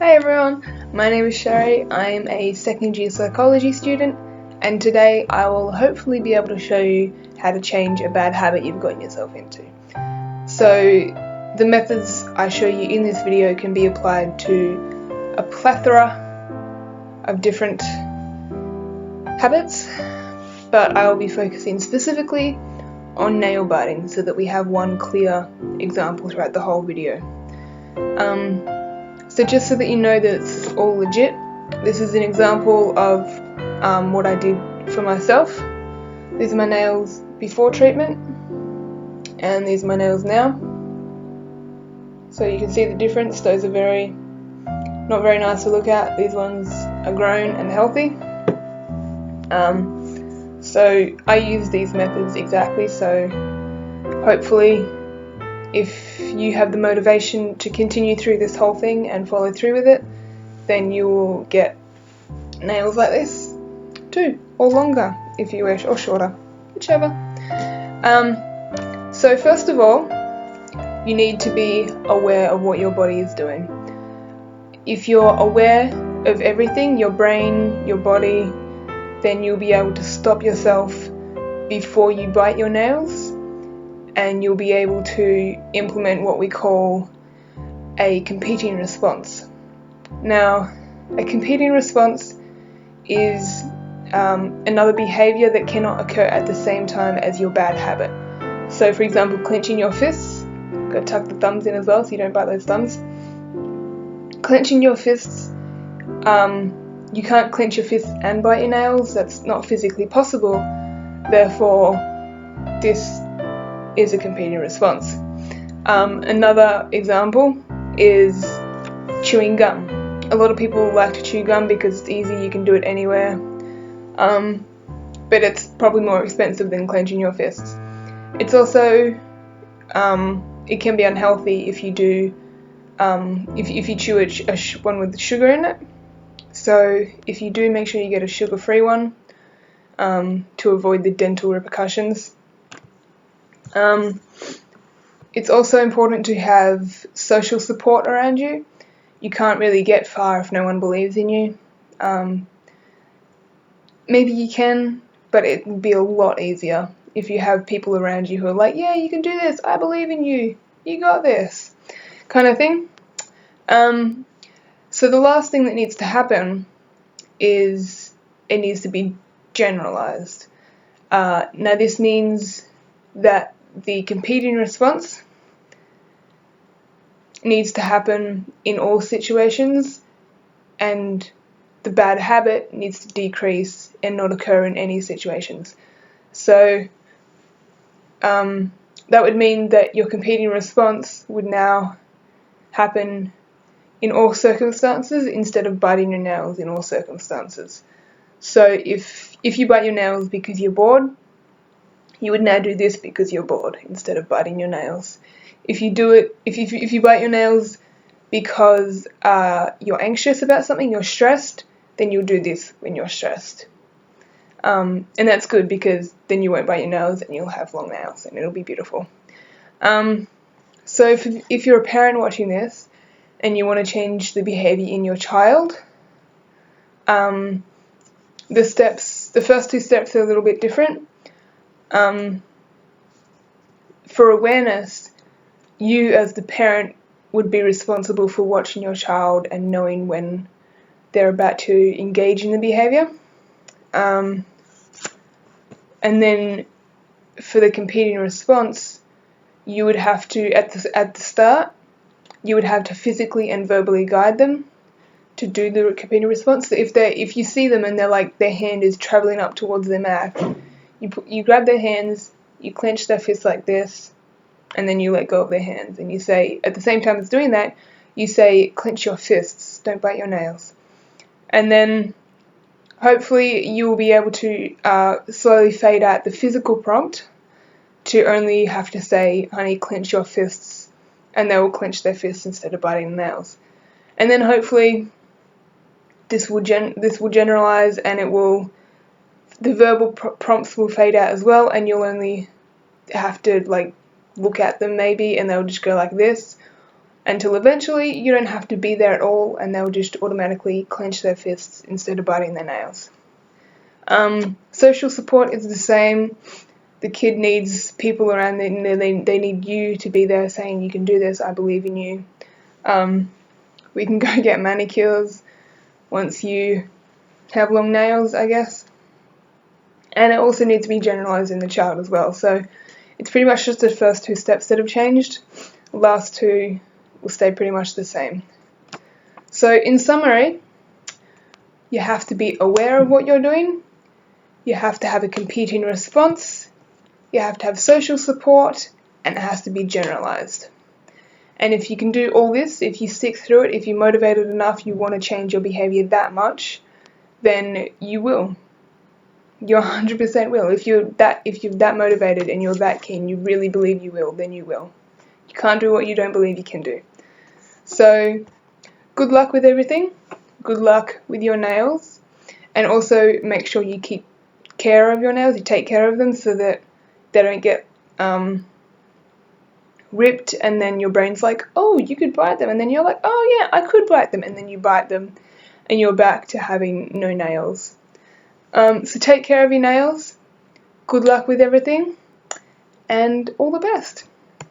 Hi everyone, my name is Sherry. I am a second year psychology student, and today I will hopefully be able to show you how to change a bad habit you've gotten yourself into. So the methods I show you in this video can be applied to a plethora of different habits, but I will be focusing specifically on nail biting so that we have one clear example throughout the whole video. So just so that you know that it's all legit, this is an example of what I did for myself. These are my nails before treatment, and these are my nails now. So you can see the difference. Those are not very nice to look at. These ones are grown and healthy. So I use these methods exactly, so hopefully if you have the motivation to continue through this whole thing and follow through with it, then you will get nails like this too, or longer if you wish, or shorter, whichever. So first of all, you need to be aware of what your body is doing. If you're aware of everything, your brain, your body, then you'll be able to stop yourself before you bite your nails, and you'll be able to implement what we call a competing response. Now, a competing response is another behaviour that cannot occur at the same time as your bad habit. So for example, clenching your fists, got to tuck the thumbs in as well so you don't bite those thumbs. Clenching your fists, you can't clench your fists and bite your nails, that's not physically possible, therefore this is a competing response. Another example is chewing gum. A lot of people like to chew gum because it's easy, you can do it anywhere, but it's probably more expensive than clenching your fists. It's also, it can be unhealthy if you do, if you chew one with sugar in it. So if you do, make sure you get a sugar-free one to avoid the dental repercussions. It's also important to have social support around you. You can't really get far if no one believes in you. Maybe you can, but it would be a lot easier if you have people around you who are like, yeah, you can do this, I believe in you, you got this, kind of thing. So the last thing that needs to happen is it needs to be generalized. Now this means that the competing response needs to happen in all situations, and the bad habit needs to decrease and not occur in any situations. So that would mean that your competing response would now happen in all circumstances instead of biting your nails in all circumstances. So if you bite your nails because you're bored, you would now do this because you're bored instead of biting your nails. If you bite your nails because you're anxious about something, you're stressed, then you'll do this when you're stressed. And that's good because then you won't bite your nails and you'll have long nails and it'll be beautiful. So if you're a parent watching this and you want to change the behaviour in your child, the first two steps are a little bit different. For awareness, you as the parent would be responsible for watching your child and knowing when they're about to engage in the behaviour. And then for the competing response, you would have to, at the start, you would have to physically and verbally guide them to do the competing response. So if you see them and they're like, their hand is travelling up towards their mouth, you grab their hands, you clench their fists like this, and then you let go of their hands, and you say, at the same time as doing that, you say, clench your fists, don't bite your nails. And then hopefully you will be able to slowly fade out the physical prompt to only have to say, honey, clench your fists, and they will clench their fists instead of biting the nails. And then hopefully this will generalize, and the verbal prompts will fade out as well, and you'll only have to look at them maybe, and they'll just go like this, until eventually you don't have to be there at all and they'll just automatically clench their fists instead of biting their nails. Social support is the same. The kid needs people around them. They need you to be there saying, you can do this, I believe in you. We can go get manicures once you have long nails, I guess. And it also needs to be generalised in the child as well. So it's pretty much just the first 2 steps that have changed. The last 2 will stay pretty much the same. So in summary, you have to be aware of what you're doing. You have to have a competing response. You have to have social support, and it has to be generalised. And if you can do all this, if you stick through it, if you're motivated enough, you want to change your behaviour that much, then you will. You 100% will. If you're that motivated and you're that keen, you really believe you will, then you will. You can't do what you don't believe you can do. So, good luck with everything. Good luck with your nails. And also make sure you keep care of your nails, you take care of them so that they don't get ripped, and then your brain's like, oh, you could bite them, and then you're like, oh yeah, I could bite them, and then you bite them and you're back to having no nails. So take care of your nails, good luck with everything, and all the best.